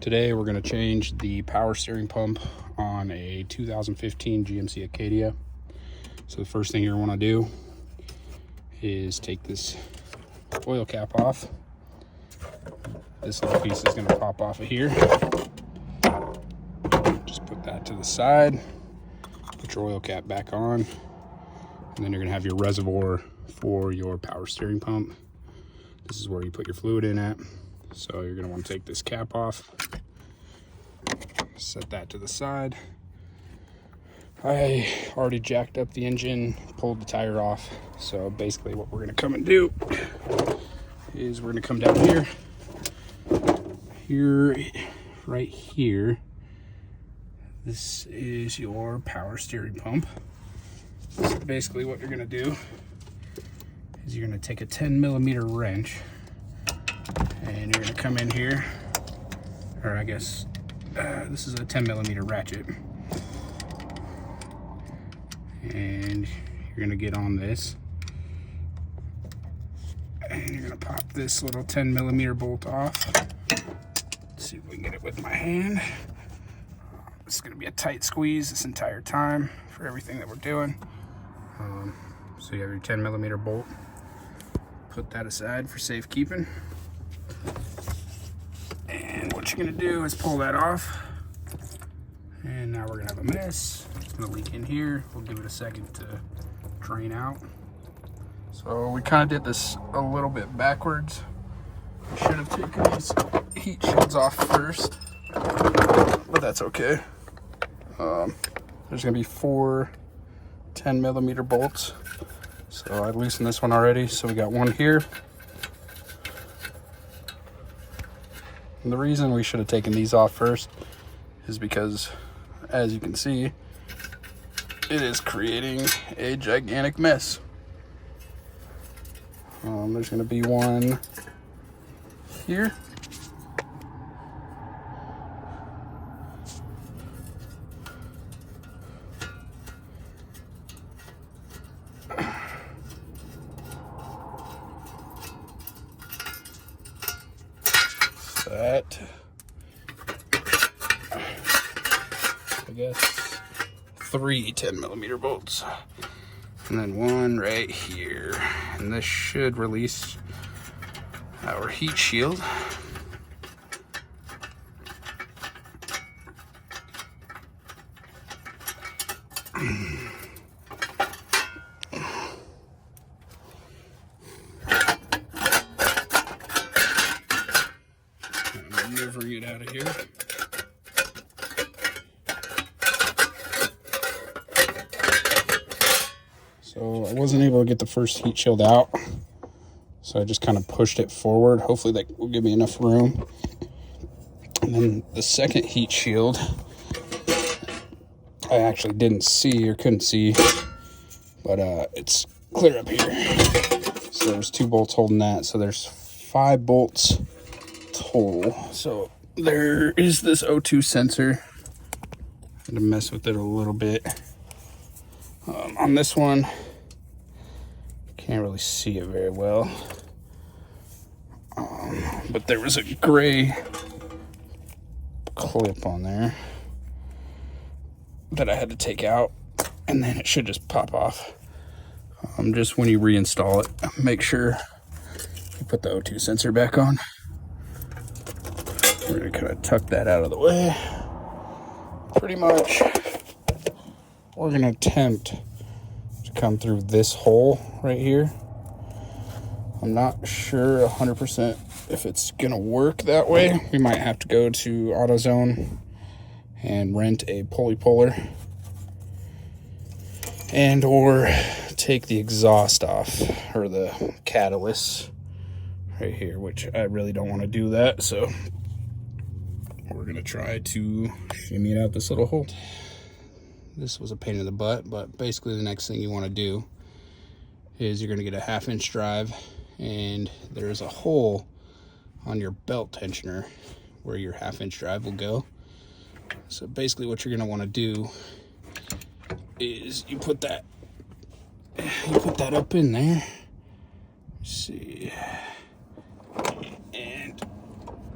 Today we're going to change the power steering pump on a 2015 GMC Acadia. So the first thing you're going to want to do is take this oil cap off. This little piece is going to pop off of here. Just put that to the side. Put your oil cap back on. And then you're going to have your reservoir for your power steering pump. This is where you put your fluid in at. So you're going to want to take this cap off, set that to the side. I already jacked up the engine, pulled the tire off. So basically what we're going to come and do is we're going to come down here, right here. This is your power steering pump. So basically what you're going to do is you're going to take a 10mm wrench and you're going to come in here, or I guess this is a 10mm ratchet, and you're going to get on this and you're going to pop this little 10mm bolt off. Let's see if we can get it with my hand. It's going to be a tight squeeze this entire time for everything that we're doing. So you have your 10mm bolt. Put that aside for safekeeping. And what you're gonna do is pull that off. And now we're gonna have a mess. It's gonna leak in here. We'll give it a second to drain out. So we kind of did this a little bit backwards. We should have taken these heat shields off first, but that's okay. There's gonna be 4 10mm bolts. So I loosened this one already, so we got one here. And the reason we should have taken these off first is because, as you can see, it is creating a gigantic mess. There's going to be one here. That, I guess, 3 10mm bolts, and then one right here, and this should release our heat shield. Maneuvering it out of here. So I wasn't able to get the first heat shield out, so I just kind of pushed it forward. Hopefully that will give me enough room. And then the second heat shield, I actually didn't see or couldn't see, but it's clear up here. So there's 2 bolts holding that, so there's 5 bolts total. So there is this O2 sensor. I'm gonna mess with it a little bit. On this one, can't really see it very well, but there was a gray clip on there that I had to take out, and then it should just pop off. Just when you reinstall it, make sure you put the O2 sensor back on. We're gonna kind of tuck that out of the way. Pretty much, we're gonna attempt to come through this hole right here. I'm not sure 100% if it's gonna work that way. We might have to go to AutoZone and rent a pulley puller, and or take the exhaust off, or the catalyst right here, which I really don't want to do that. So we're gonna try to shimmy it out this little hole. This was a pain in the butt, but basically the next thing you want to do is you're gonna get a 1/2-inch drive, and there's a hole on your belt tensioner where your 1/2-inch drive will go. So basically what you're gonna want to do is you put that up in there. Let's see, and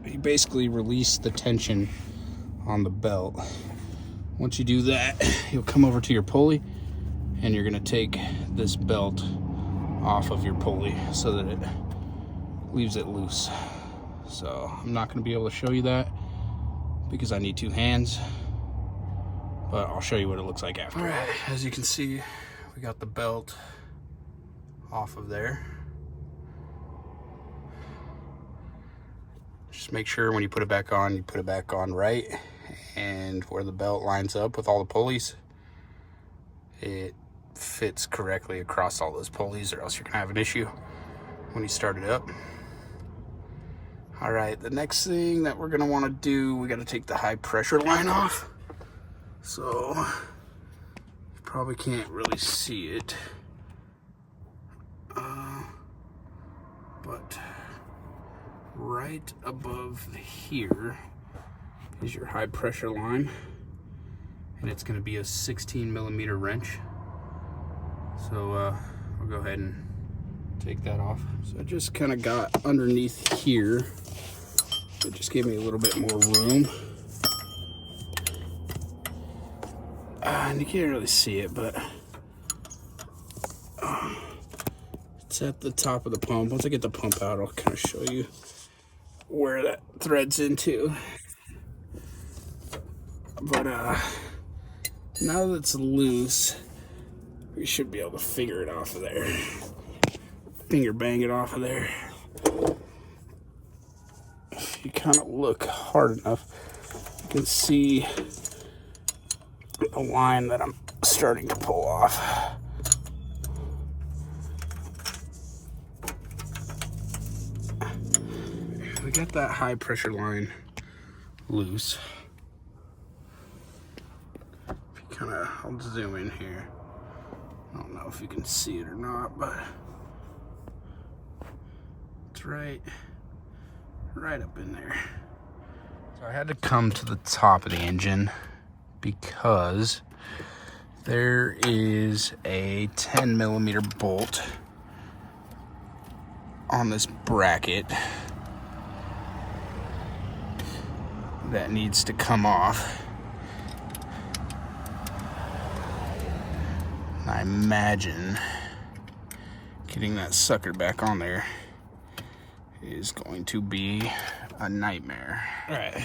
you basically release the tension on the belt. Once you do that, you'll come over to your pulley and you're gonna take this belt off of your pulley so that it leaves it loose. So I'm not gonna be able to show you that because I need two hands, but I'll show you what it looks like after. All right, as you can see, we got the belt off of there. Just make sure when you put it back on, you put it back on right, and where the belt lines up with all the pulleys, it fits correctly across all those pulleys, or else you're gonna have an issue when you start it up. All right, the next thing that we're gonna wanna do, we gotta take the high pressure line off. So, you probably can't really see it. But right above here is your high pressure line, and it's going to be a 16mm wrench. So I'll go ahead and take that off. So I just kind of got underneath here. It just gave me a little bit more room. And you can't really see it, but it's at the top of the pump. Once I get the pump out, I'll kind of show you where that threads into. But now that it's loose, we should be able to finger it off of there. Finger bang it off of there. If you kind of look hard enough, you can see the line that I'm starting to pull off. We got that high pressure line loose. If you I'll zoom in here. I don't know if you can see it or not, but it's right up in there. So I had to come to the top of the engine because there is a 10mm bolt on this bracket that needs to come off. I imagine getting that sucker back on there is going to be a nightmare. All right,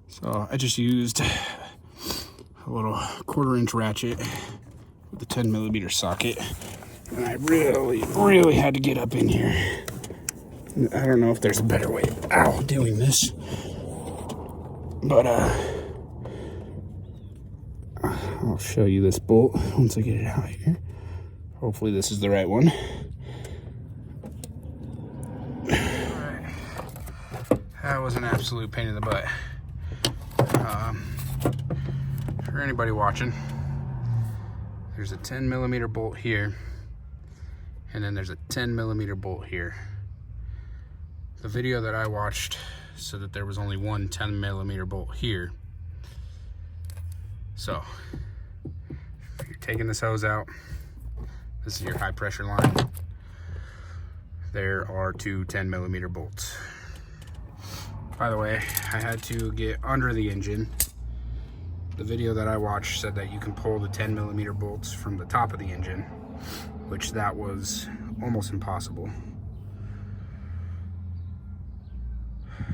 so I just used a little 1/4-inch ratchet with a 10mm socket, and I really had to get up in here. I don't know if there's a better way of doing this, but I'll show you this bolt once I get it out here. Hopefully this is the right one. Alright. That was an absolute pain in the butt. For anybody watching, there's a 10mm bolt here, and then there's a 10mm bolt here. The video that I watched said that there was only one 10mm bolt here. So, if you're taking this hose out, this is your high pressure line. There are two 10mm bolts. By the way, I had to get under the engine. The video that I watched said that you can pull the 10mm bolts from the top of the engine, which that was almost impossible.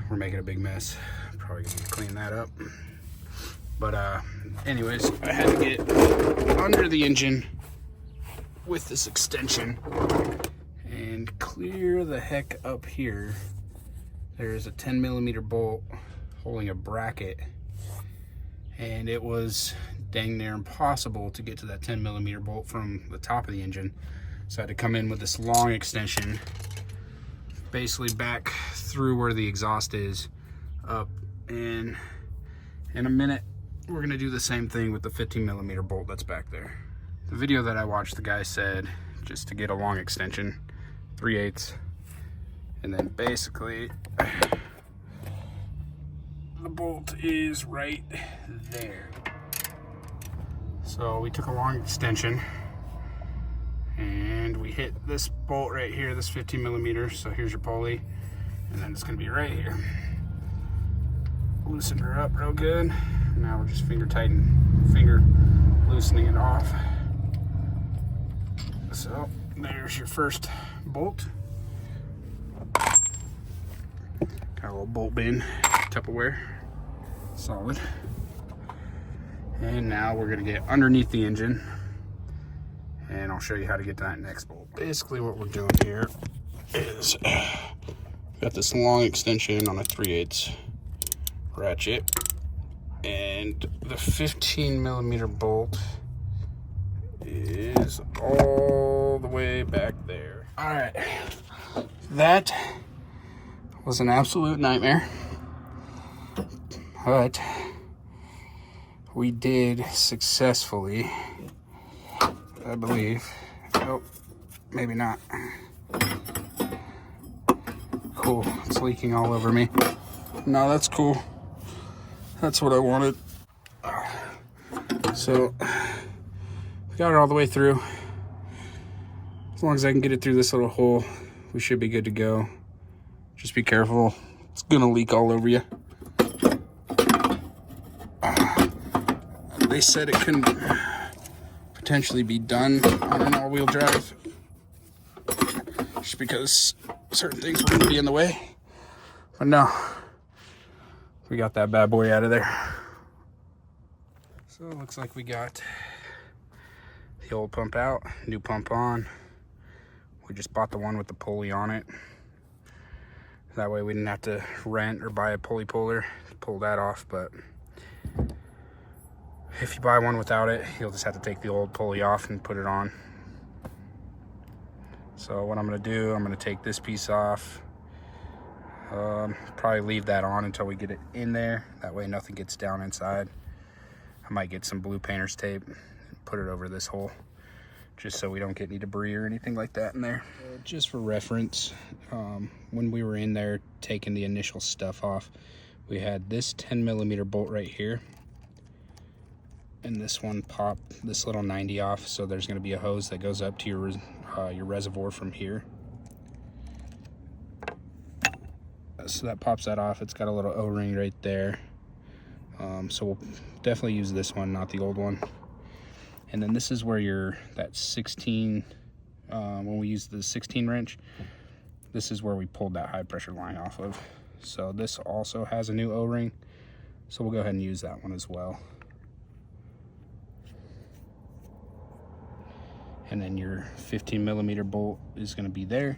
We're making a big mess. Probably gonna clean that up. But anyways, I had to get under the engine with this extension and clear the heck up here. There's a 10mm bolt holding a bracket, and it was dang near impossible to get to that 10mm bolt from the top of the engine. So I had to come in with this long extension, basically back through where the exhaust is, up, and in a minute we're gonna do the same thing with the 15mm bolt that's back there. The video that I watched, the guy said just to get a long extension, 3/8, and then basically the bolt is right there. So we took a long extension and we hit this bolt right here, this 15mm. So here's your pulley, and then it's gonna be right here. loosen her up real good. Now we're just finger loosening it off. So there's your first bolt. Got a little bolt bin, Tupperware, solid. And now we're gonna get underneath the engine, and I'll show you how to get to that next bolt. Basically what we're doing here is got this long extension on a 3/8 ratchet, and the 15mm bolt is all the way back there. All right, that was an absolute nightmare, but we did successfully, I believe. Oh, maybe not. Cool, it's leaking all over me. No, that's cool. That's what I wanted. So, we got it all the way through. As long as I can get it through this little hole, we should be good to go. Just be careful. It's gonna leak all over you. They said it couldn't potentially be done on an all-wheel drive, just because certain things were gonna be in the way. But no, we got that bad boy out of there. So it looks like we got the old pump out, new pump on. We just bought the one with the pulley on it. That way we didn't have to rent or buy a pulley puller to pull that off. But if you buy one without it, you'll just have to take the old pulley off and put it on. So what I'm gonna do, I'm gonna take this piece off. Probably leave that on until we get it in there. That way nothing gets down inside. I might get some blue painter's tape and put it over this hole, just so we don't get any debris or anything like that in there. Just for reference, when we were in there taking the initial stuff off, we had this 10mm bolt right here, and this one popped this little 90 off. So there's going to be a hose that goes up to your reservoir from here. So that pops that off. It's got a little O-ring right there. So we'll definitely use this one, not the old one. And then this is where that 16, when we use the 16 wrench, this is where we pulled that high pressure line off of. So this also has a new O-ring, so we'll go ahead and use that one as well. And then your 15mm bolt is going to be there,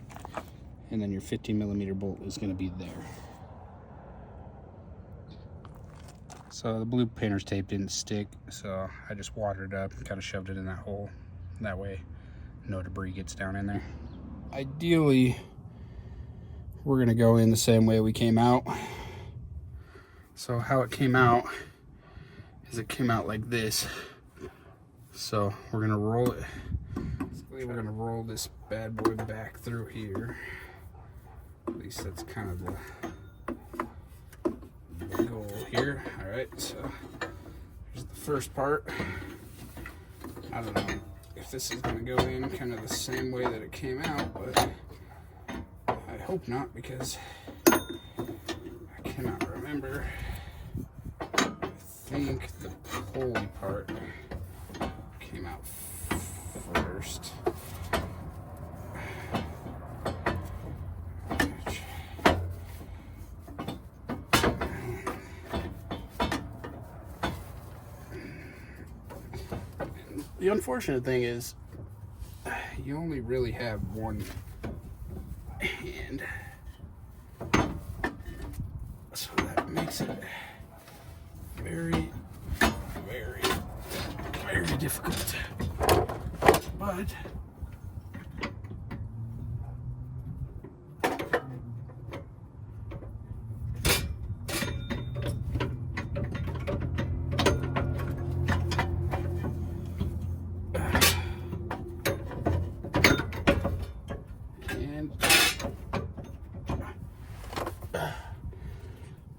and then your 15mm bolt is going to be there. So the blue painter's tape didn't stick, so I just watered it up and kind of shoved it in that hole. That way no debris gets down in there. Ideally, we're going to go in the same way we came out. So how it came out is it came out like this. So we're going to roll it. Basically, we're going to roll this bad boy back through here. At least that's kind of the goal here. All right, so here's the first part. I don't know if this is going to go in kind of the same way that it came out, but I hope not, because I cannot remember. I think the pulley part came out first. The unfortunate thing is you only really have one hand, so that makes it very, very, very difficult. But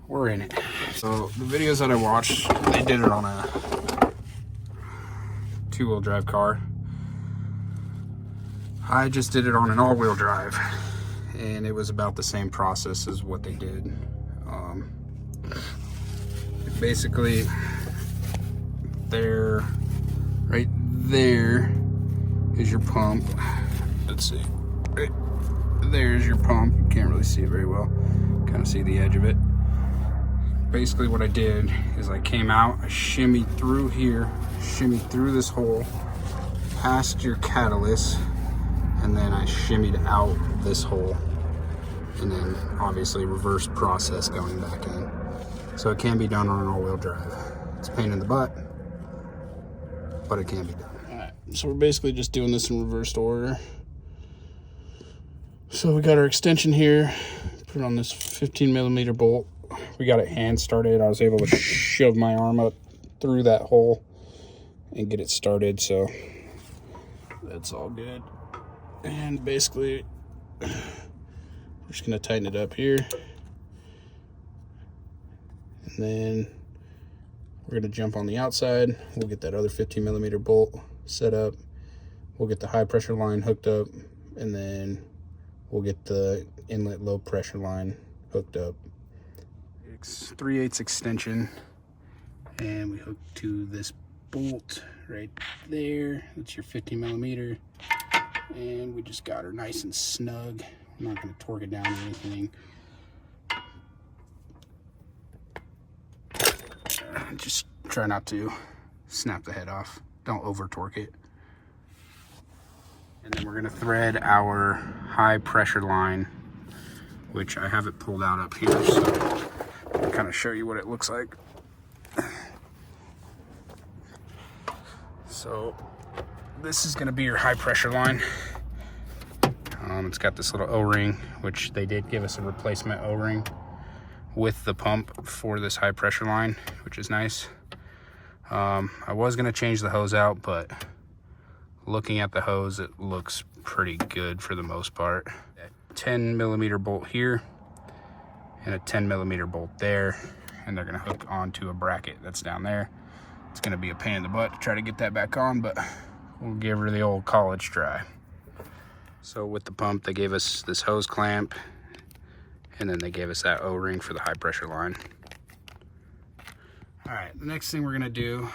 we're in it. So the videos that I watched, they did it on a 2-wheel drive car. I just did it on an all-wheel drive, and it was about the same process as what they did. basically there, right there is your pump. Let's see, right there's your pump. You can't really see it very well, kind of see the edge of it. Basically what I did is I came out, I shimmied through here, shimmied through this hole, past your catalyst, and then I shimmied out this hole, and then obviously reverse process going back in. So it can be done on an all-wheel drive. It's a pain in the butt, but it can be done. All right, so we're basically just doing this in reversed order. So we got our extension here, put it on this 15mm bolt. We got it hand started. I was able to shove my arm up through that hole and get it started, so that's all good. And basically, we're just gonna tighten it up here. And then we're gonna jump on the outside. We'll get that other 15mm bolt set up. We'll get the high pressure line hooked up, and then we'll get the inlet low pressure line hooked up. 3/8 extension, and we hook to this bolt right there. That's your 15mm, and we just got her nice and snug. I'm not going to torque it down or anything. Just try not to snap the head off. Don't over torque it. And then we're going to thread our high pressure line, which I have it pulled out up here, so I'll kind of show you what it looks like. So this is going to be your high pressure line. It's got this little O-ring, which they did give us a replacement O-ring with the pump for this high pressure line, which is nice. I was going to change the hose out, but looking at the hose, it looks pretty good for the most part. 10mm bolt here and a 10mm bolt there, and they're going to hook onto a bracket that's down there. It's going to be a pain in the butt to try to get that back on, but we'll give her the old college try. So with the pump, they gave us this hose clamp, and then they gave us that O-ring for the high pressure line. All right, the next thing we're going to do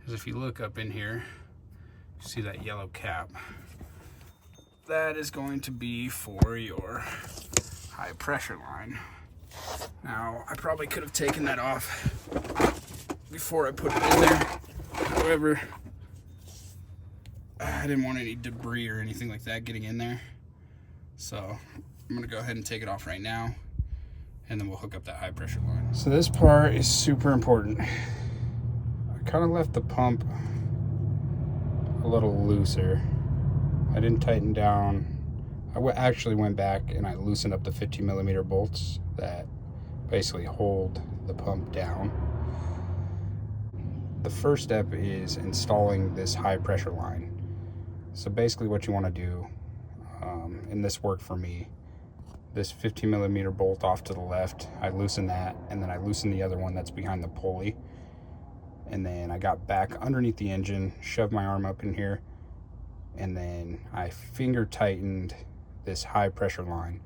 is, if you look up in here, you see that yellow cap. That is going to be for your high pressure line. Now, I probably could have taken that off before I put it in there. However, I didn't want any debris or anything like that getting in there. So I'm gonna go ahead and take it off right now, and then we'll hook up that high pressure line. So this part is super important. I kind of left the pump a little looser. I didn't tighten down. I actually went back and I loosened up the 15mm bolts that basically hold the pump down. The first step is installing this high pressure line. So basically what you want to do, and this worked for me, this 15mm bolt off to the left, I loosened that, and then I loosened the other one that's behind the pulley, and then I got back underneath the engine, shoved my arm up in here, and then I finger tightened this high pressure line.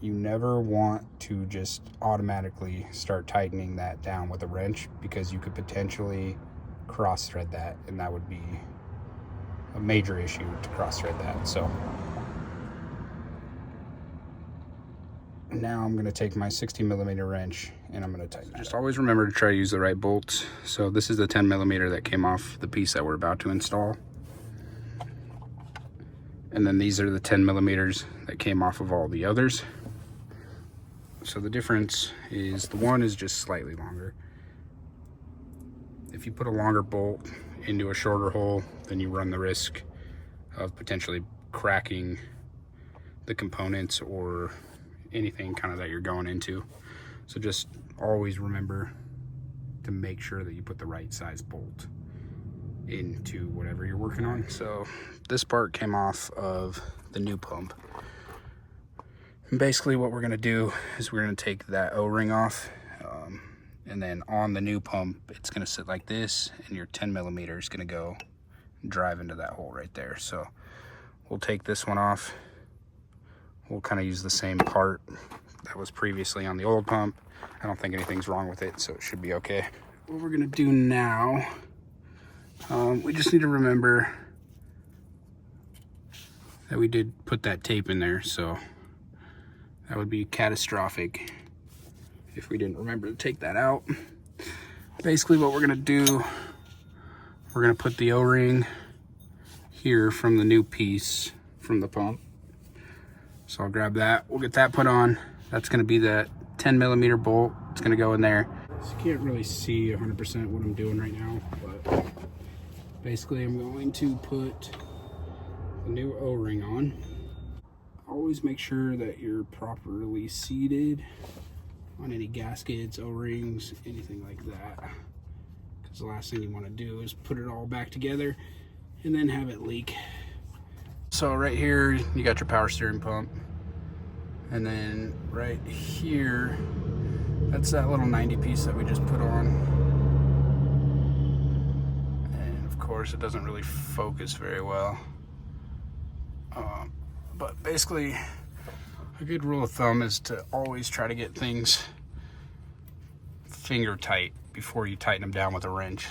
You never want to just automatically start tightening that down with a wrench, because you could potentially cross thread that, and that would be a major issue to cross thread that. So now I'm going to take my 16mm wrench and I'm going to tighten that. Just always remember to try to use the right bolts. So this is the 10mm that came off the piece that we're about to install, and then these are the 10mm that came off of all the others. So the difference is, the one is just slightly longer. If you put a longer bolt into a shorter hole, then you run the risk of potentially cracking the components or anything kind of that you're going into. So just always remember to make sure that you put the right size bolt into whatever you're working on. So this part came off of the new pump. And basically what we're going to do is we're going to take that O-ring off, and then on the new pump it's going to sit like this, and your 10mm is going to go drive into that hole right there. So we'll take this one off. We'll kind of use the same part that was previously on the old pump. I don't think anything's wrong with it, so it should be okay. What we're gonna do now, we just need to remember that we did put that tape in there, so that would be catastrophic if we didn't remember to take that out. Basically what we're gonna do, we're gonna put the O-ring here from the new piece from the pump. So I'll grab that, we'll get that put on. That's gonna be the 10mm bolt. It's gonna go in there. So you can't really see 100% what I'm doing right now, but basically I'm going to put the new O-ring on. Always make sure that you're properly seated on any gaskets, O-rings, anything like that. Because the last thing you want to do is put it all back together and then have it leak. So right here, you got your power steering pump. And then right here, that's that little 90 piece that we just put on. And of course, it doesn't really focus very well. But basically, a good rule of thumb is to always try to get things finger tight before you tighten them down with a wrench.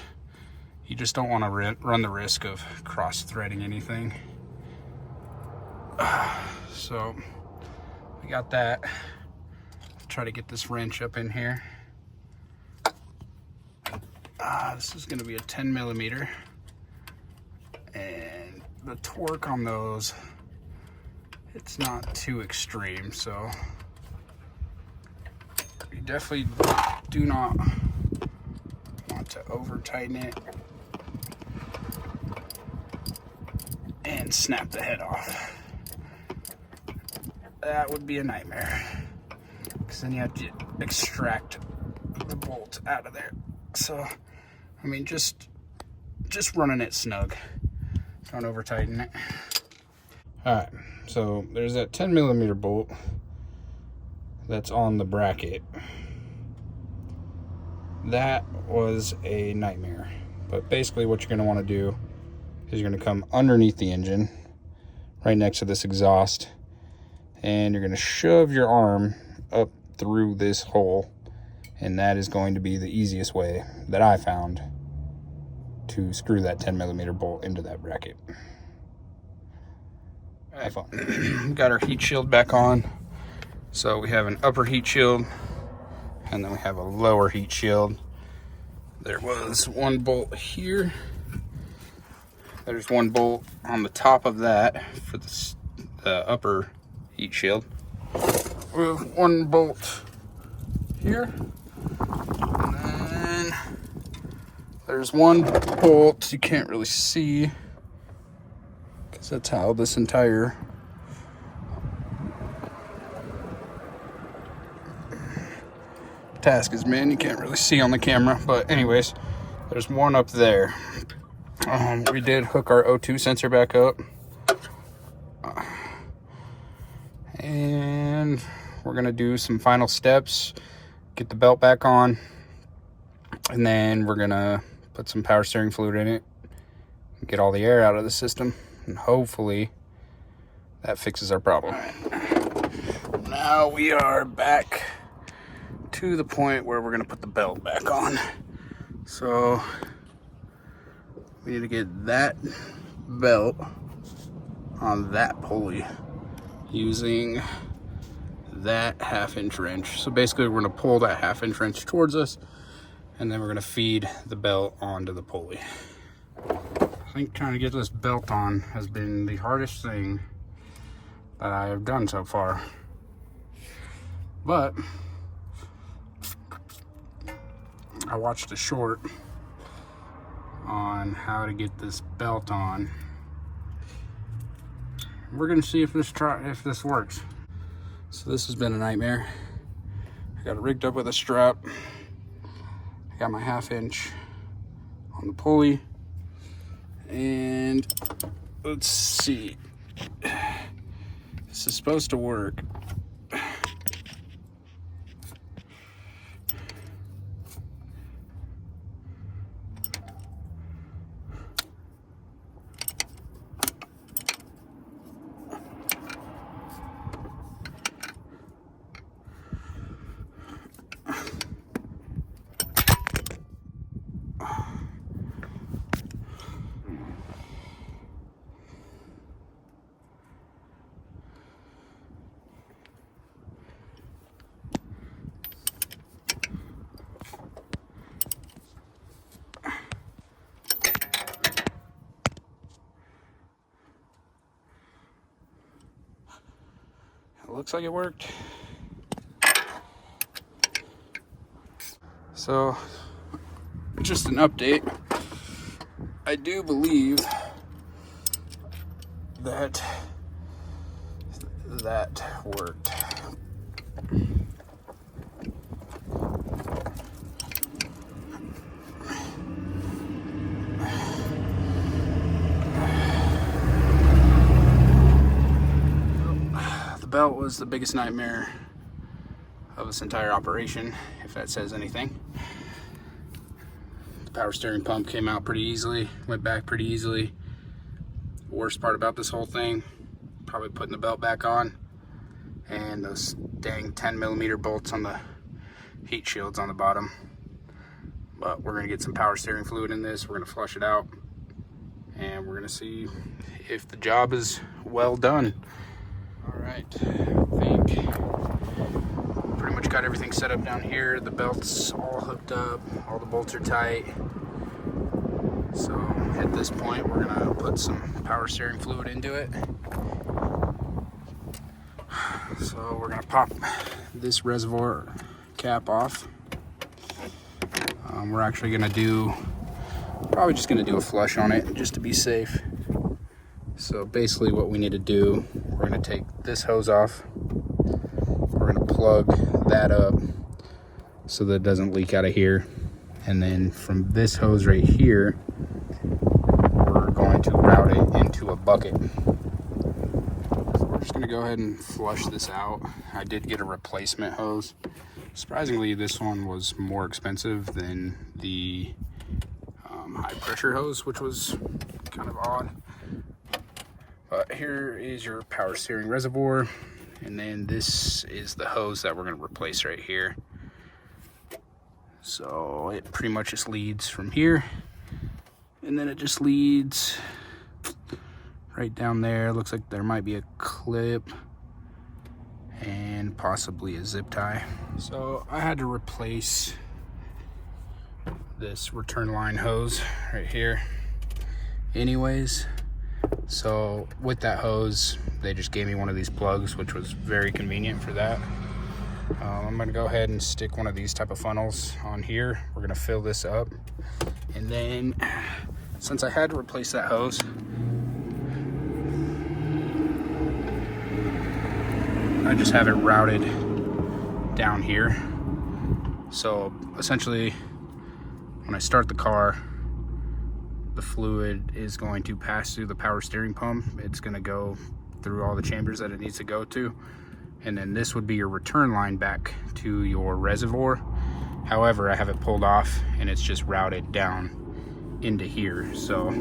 You just don't want to run the risk of cross-threading anything. So we got that. Try to get this wrench up in here. This is going to be a 10mm, and the torque on those, it's not too extreme, so you definitely do not want to over tighten it and snap the head off. That would be a nightmare, because then you have to extract the bolt out of there. So I mean, just running it snug, don't over tighten it. All right, so there's that 10mm bolt that's on the bracket. That was a nightmare, but basically what you're going to want to do is you're going to come underneath the engine right next to this exhaust, and you're going to shove your arm up through this hole, and that is going to be the easiest way that I found to screw that 10mm bolt into that bracket. Have fun. Got our heat shield back on. So we have an upper heat shield, and then we have a lower heat shield. There was one bolt here. There's one bolt on the top of that for the upper heat shield. We have one bolt here. And then there's one bolt you can't really see, because that's how this entire task is made. You can't really see on the camera, but anyways, there's one up there. We did hook our O2 sensor back up, and we're gonna do some final steps, get the belt back on, and then we're gonna put some power steering fluid in it, get all the air out of the system, and hopefully that fixes our problem. Now we are back to the point where we're gonna put the belt back on. So we need to get that belt on that pulley using that 1/2" wrench. So basically we're gonna pull that 1/2" wrench towards us, and then we're gonna feed the belt onto the pulley. I think trying to get this belt on has been the hardest thing that I have done so far. But I watched a short on how to get this belt on. We're gonna see if this works. So this has been a nightmare. I got it rigged up with a strap. I got my 1/2" on the pulley, and let's see. This is supposed to work. looks like it worked. So, just an update. I do believe that worked. The belt was the biggest nightmare of this entire operation, if that says anything. The power steering pump came out pretty easily, went back pretty easily. Worst part about this whole thing, probably putting the belt back on, and those dang 10mm bolts on the heat shields on the bottom. But we're gonna get some power steering fluid in this, we're gonna flush it out, and we're gonna see if the job is well done. All right, I think pretty much got everything set up down here. The belt's all hooked up, all the bolts are tight. So at this point, we're gonna put some power steering fluid into it. So we're gonna pop this reservoir cap off. We're actually gonna probably just gonna do a flush on it just to be safe. So basically what we need to do, we're gonna take this hose off. We're gonna plug that up so that it doesn't leak out of here. And then from this hose right here, we're going to route it into a bucket. So we're just gonna go ahead and flush this out. I did get a replacement hose. Surprisingly, this one was more expensive than the high pressure hose, which was kind of odd. But here is your power steering reservoir, and then this is the hose that we're going to replace right here. So it pretty much just leads from here, and then it just leads right down there. Looks like there might be a clip and possibly a zip tie. So I had to replace this return line hose right here anyways. So with that hose, they just gave me one of these plugs, which was very convenient for that. I'm gonna go ahead and stick one of these type of funnels on here. We're gonna fill this up, and then since I had to replace that hose, I just have it routed down here. So essentially, when I start the car, the fluid is going to pass through the power steering pump. It's going to go through all the chambers that it needs to go to, and then this would be your return line back to your reservoir. However, I have it pulled off and it's just routed down into here. So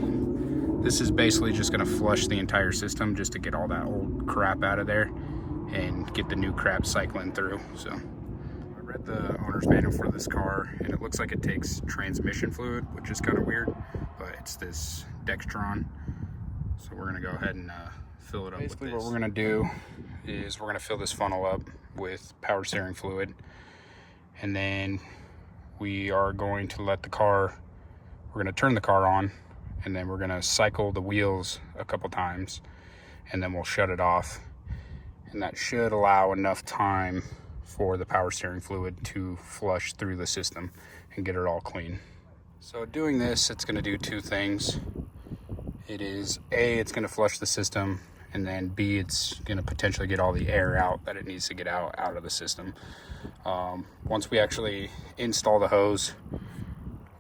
this is basically just going to flush the entire system just to get all that old crap out of there and get the new crap cycling through. So I read the owner's manual for this car, and it looks like it takes transmission fluid, which is kind of weird, but it's this Dextron. So we're gonna go ahead and fill it up. Basically, what we're gonna do is we're gonna fill this funnel up with power steering fluid, and then we are going to let the car, we're gonna turn the car on, and then we're gonna cycle the wheels a couple times, and then we'll shut it off. And that should allow enough time for the power steering fluid to flush through the system and get it all clean. So doing this, it's going to do two things. It is A, it's going to flush the system, and then B, it's going to potentially get all the air out that it needs to get out of the system. Once we actually install the hose,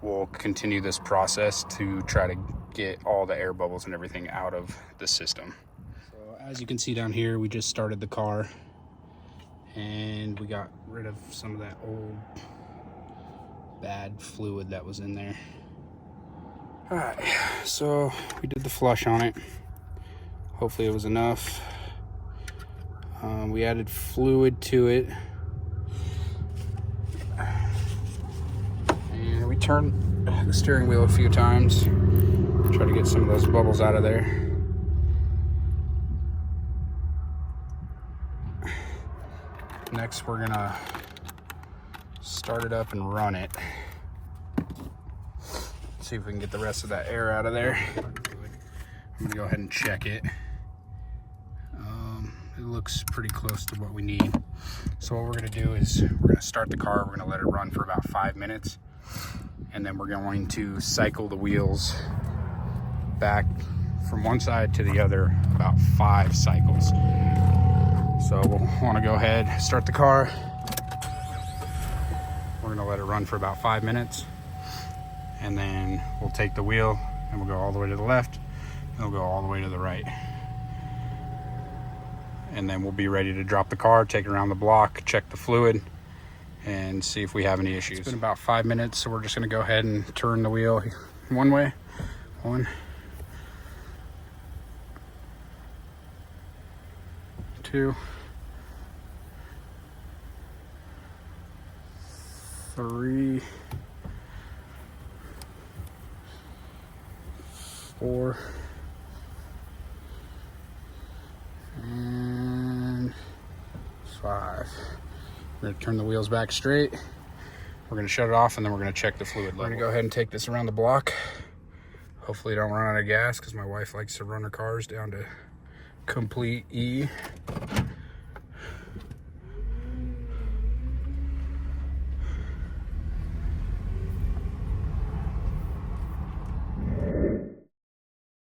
we'll continue this process to try to get all the air bubbles and everything out of the system. As you can see down here, we just started the car and we got rid of some of that old bad fluid that was in there. All right, so we did the flush on it. Hopefully it was enough. We added fluid to it. And we turned the steering wheel a few times. Try to get some of those bubbles out of there. Next, we're gonna start it up and run it. See if we can get the rest of that air out of there. I'm gonna go ahead and check it. It looks pretty close to what we need. So what we're gonna do is we're gonna start the car, we're gonna let it run for about 5 minutes, and then we're going to cycle the wheels back from one side to the other about 5 cycles. So we'll wanna go ahead, start the car. We're gonna let it run for about 5 minutes, and then we'll take the wheel and we'll go all the way to the left, and we'll go all the way to the right. And then we'll be ready to drop the car, take it around the block, check the fluid, and see if we have any issues. It's been about 5 minutes, so we're just gonna go ahead and turn the wheel one way. 1, 2, 3, 4, and 5. We're gonna turn the wheels back straight. We're gonna shut it off, and then we're gonna check the fluid level. We're gonna go ahead and take this around the block. Hopefully don't run out of gas, because my wife likes to run her cars down to complete E.